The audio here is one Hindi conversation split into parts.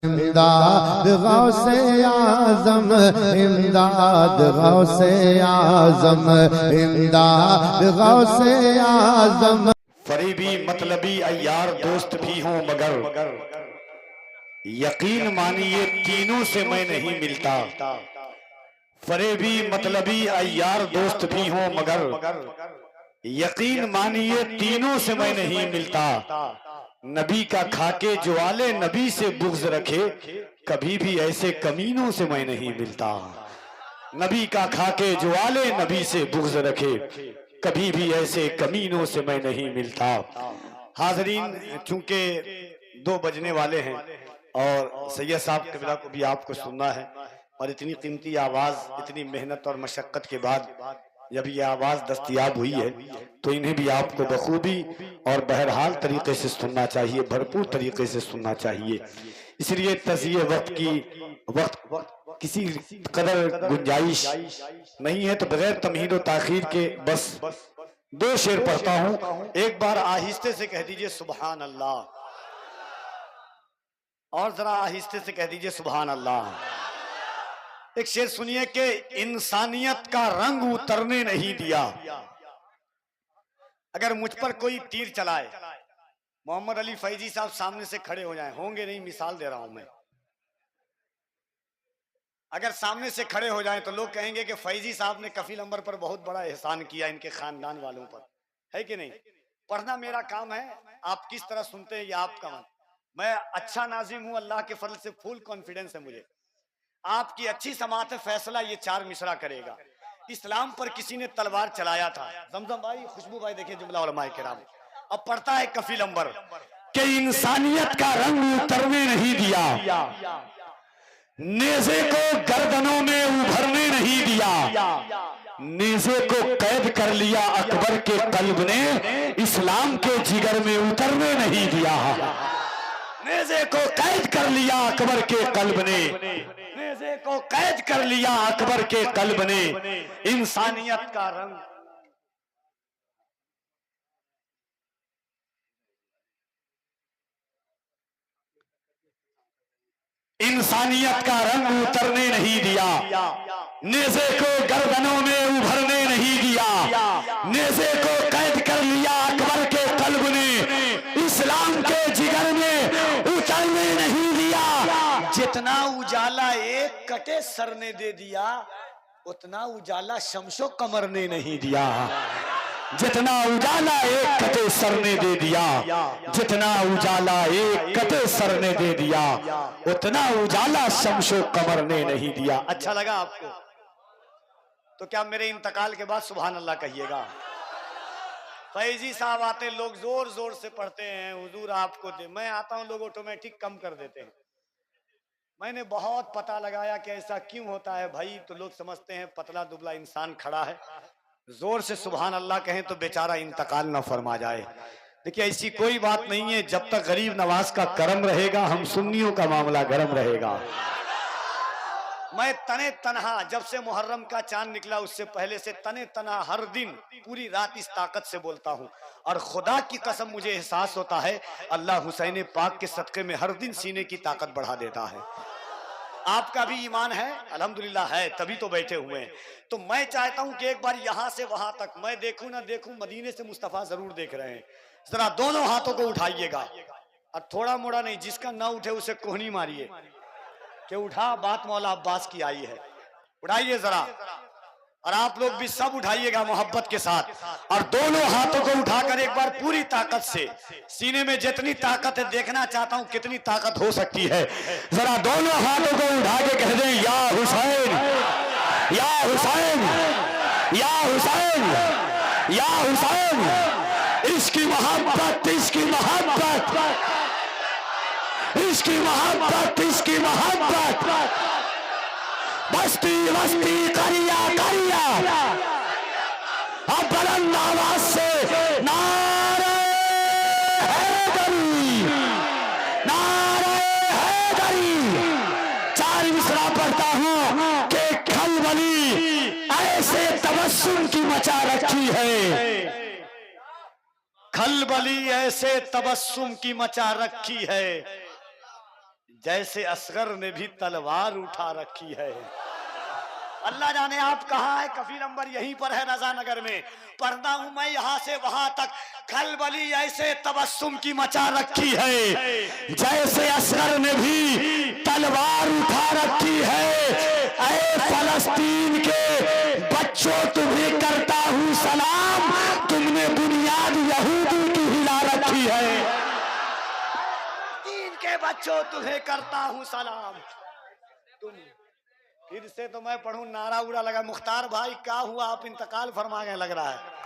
इमदाद गौसे आज़म, इमदाद गौसे आज़म, इमदाद गौसे आज़म। फरीबी मतलबी अय्यार दोस्त भी हूँ मगर यकीन मानिए तीनों से मैं नहीं मिलता। फरेबी मतलबी अय्यार दोस्त भी हूँ मगर यकीन मानिए तीनों से मैं नहीं मिलता। नबी का खाके जो आले नबी से बुग़्ज़ रखे, कभी भी ऐसे कमीनों से मैं नहीं मिलता। नबी का खाके जो आले नबी से बुग़्ज़ रखे, कभी भी ऐसे कमीनों से मैं नहीं मिलता। हाज़रीन, चूंकि 2 बजने वाले हैं और सैयद साहब क़िबला को भी आपको सुनना है, और इतनी कीमती आवाज़, इतनी मेहनत और मशक्क़त के बाद जब ये आवाज़ दस्तयाब हुई है तो इन्हें भी आपको बखूबी और बहरहाल तरीके से सुनना चाहिए, भरपूर तरीके से सुनना चाहिए। इसलिए तज़िये वक्त किसी कदर गुंजाइश नहीं है, तो बगैर तमहीद और ताख़ीर के बस 2 शेर पढ़ता हूँ। एक बार आहिस्ते से कह दीजिए सुबहान अल्लाह, और जरा आहिस्ते से कह दीजिए सुबहान अल्लाह। एक शेर सुनिए कि इंसानियत का रंग उतरने नहीं दिया। अगर मुझ पर कोई तीर चलाए, मोहम्मद अली फैजी साहब सामने से खड़े हो जाएं, होंगे नहीं, मिसाल दे रहा हूं मैं, अगर सामने से खड़े हो जाएं तो लोग कहेंगे कि फैजी साहब ने कफील अंबर पर बहुत बड़ा एहसान किया, इनके खानदान वालों पर, है कि नहीं। पढ़ना मेरा काम है, आप किस तरह सुनते हैं ये आपका मन। मैं अच्छा नाजिम हूं, अल्लाह के फजल से फुल कॉन्फिडेंस है मुझे। आपकी अच्छी समात है, फैसला ये 4 मिसरा करेगा। इस्लाम पर किसी ने तलवार चलाया था, जमजम भाई, खुशबू भाई, देखिए जुमला उलमाए किराम। अब पढ़ता है कफील अंबर कि इंसानियत का रंग उतरने नहीं दिया, नेज़े को गर्दनों में उभरने नहीं दिया, नेज़े को कैद कर लिया अकबर के कल्ब ने, इस्लाम के जिगर में उतरने नहीं दिया। नेज़े को कैद कर लिया अकबर के कल्ब ने, नेज़े को कैद कर लिया अकबर के कल्ब ने, इंसानियत का रंग, इंसानियत का रंग उतरने नहीं दिया, नेज़े को गर्दनों में उभरने नहीं दिया, नेज़े को कैद कर लिया अकबर के कल्ब ने, इस्लाम के जिगर में उतरने नहीं दिया। जितना उजाला एक कटे सर ने दे दिया, उतना उजाला शमशो कमर ने नहीं दिया। जितना उजाला एक कटे सर ने दे दिया, जितना उजाला एक कटे सर ने दे दिया, उतना उजाला शमशो कमर ने नहीं दिया। अच्छा लगा आपको? तो क्या मेरे इंतकाल के बाद सुभान अल्लाह कहिएगा। फैजी साहब आते, लोग जोर जोर से पढ़ते हैं, हुजूर आपको दे। मैं आता हूं, लोग ऑटोमेटिक कम कर देते हैं। मैंने बहुत पता लगाया कि ऐसा क्यों होता है भाई, तो लोग समझते हैं पतला दुबला इंसान खड़ा है, जोर से सुभान अल्लाह कहें तो बेचारा इंतकाल ना फरमा जाए। देखिए ऐसी कोई बात नहीं है, जब तक गरीब नवाज का करम रहेगा, हम सुन्नियों का मामला गरम रहेगा। मैं तने तनहा, जब से मुहर्रम का चांद निकला उससे पहले से तने तनहा हर दिन पूरी रात इस ताकत से बोलता हूँ, और खुदा की कसम मुझे एहसास होता है अल्लाह हुसैन पाक के सदक़े में हर दिन सीने की ताकत बढ़ा देता है। आपका भी ईमान है? अल्हम्दुलिल्लाह है, तभी तो बैठे हुए हैं। तो मैं चाहता हूं कि एक बार यहां से वहां तक, मैं देखूं ना देखूं, मदीने से मुस्तफा जरूर देख रहे हैं। जरा दोनों हाथों को उठाइएगा, और थोड़ा मोड़ा नहीं, जिसका ना उठे उसे कोहनी मारिए कि उठा, बात मौला अब्बास की आई है। उठाइए जरा, और आप लोग भी सब उठाइएगा मोहब्बत के साथ, और दोनों हाथों को उठाकर एक बार पूरी ताकत से, सीने में जितनी ताकत है, देखना चाहता हूं कितनी ताकत हो सकती है। जरा दोनों हाथों को उठा के कह दें, या हुसैन, या हुसैन, या हुसैन, या हुसैन। इसकी मोहब्बत, इसकी मोहब्बत, इसकी मोहब्बत, इसकी मोहब्बत, बस्ती बस्ती करिया करिया, अब बुलंद आवाज से नारे हैदरी, नारे हैदरी। 4 मिसरा पढ़ता हूँ कि खलबली ऐसे तबस्सुम की मचा रखी है, खलबली ऐसे तबस्सुम की मचा रखी है, जैसे असगर ने भी तलवार उठा रखी है। अल्लाह जाने आप कहाँ है, कफील अंबर यहीं पर है रजा नगर में। पढ़ता हूं मैं यहाँ से वहां तक, खलबली ऐसे तबस्सुम की मचा रखी है जैसे असगर ने भी तलवार उठा रखी है। ऐ फलस्तीन के बच्चों तुम्हें करता हूँ सलाम, तुमने बुनियाद यहूदी की हिला रखी है। तीन के बच्चों तुम्हें करता हूँ सलाम। तुम फिर से तो मैं पढ़ूं, नारा उड़ा लगा। मुख्तार भाई क्या हुआ, आप इंतकाल फरमा गए लग रहा है।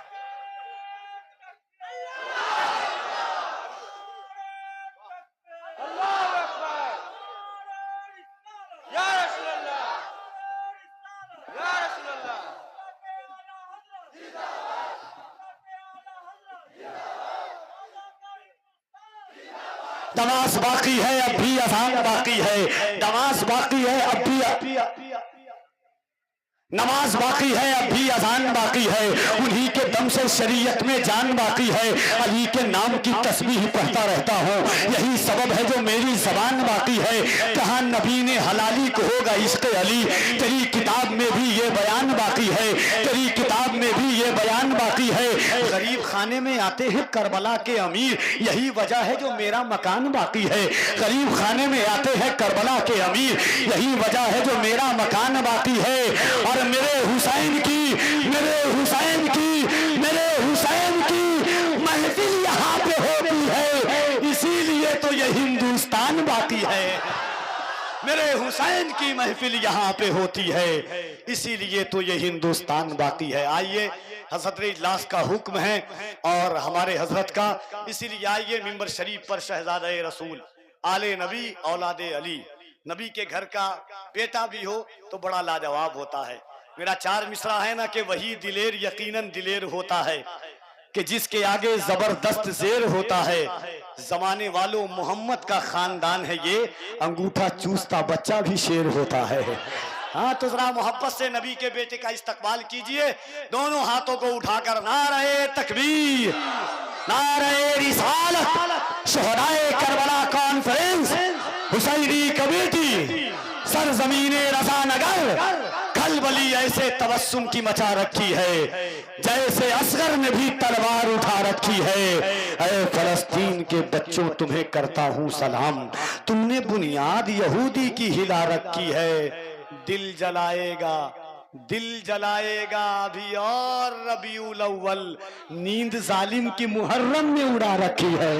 नमाज बाकी है अब भी, अज़ान बाकी है। नमाज बाकी है अब भी, नमाज बाकी है अब भी, अजान बाकी है। उन्हीं के दम से शरीयत में जान बाकी है। अली के नाम की तस्बीह पढ़ता रहता हूँ, यही सबब है जो मेरी जबान बाकी है। कहा नबी ने हलाली को होगा इश्क़ अली, तेरी किताब में भी ये बयान बाकी है, तेरी किताब में भी ये बयान बाकी है। गरीब खाने में आते हैं करबला के अमीर, यही वजह है जो मेरा मकान बाकी है। गरीब खाने में आते हैं करबला के अमीर, यही वजह है जो मेरा मकान बाकी है। और मेरे हुसैन की, मेरे हुसैन की, मेरे हुसैन की महफिल यहाँ पे होती है, इसीलिए तो ये हिंदुस्तान बाकी है। मेरे हुसैन की महफिल यहाँ पे होती है, इसीलिए तो ये हिंदुस्तान बाकी है। आइए, हज़रत इजलास का हुक्म है और हमारे हजरत का, इसीलिए आइए मिंबर शरीफ पर शहजादे रसूल आले नबी औलादे अली, नबी के घर का बेटा भी हो तो बड़ा लाजवाब होता है। मेरा चार मिसरा है ना कि वही दिलेर यकीनन दिलेर होता है, कि जिसके आगे जबरदस्त शेर होता है। जमाने वालों मोहम्मद का खानदान है ये, अंगूठा चूसता बच्चा भी शेर होता है। हाँ तो जरा मोहब्बत से नबी के बेटे का इस्तकबाल कीजिए, दोनों हाथों को उठाकर नारे तकबीर, नारे रिसालत, शोहदाए करबला कॉन्फ्रेंस, हुसैनी कमेटी, सरजमीने रजा नगर, खलबली ऐसे तबस्सुम की मचा रखी है जैसे असगर ने भी तलवार उठा रखी है। ऐ फलस्तीन के बच्चों तुम्हें करता हूँ सलाम, तुमने बुनियाद यहूदी की हिला रखी है। दिल जलाएगा, दिल जलाएगा अभी और रबीउल अव्वल, नींद जालिम की मुहर्रम में उड़ा रखी है।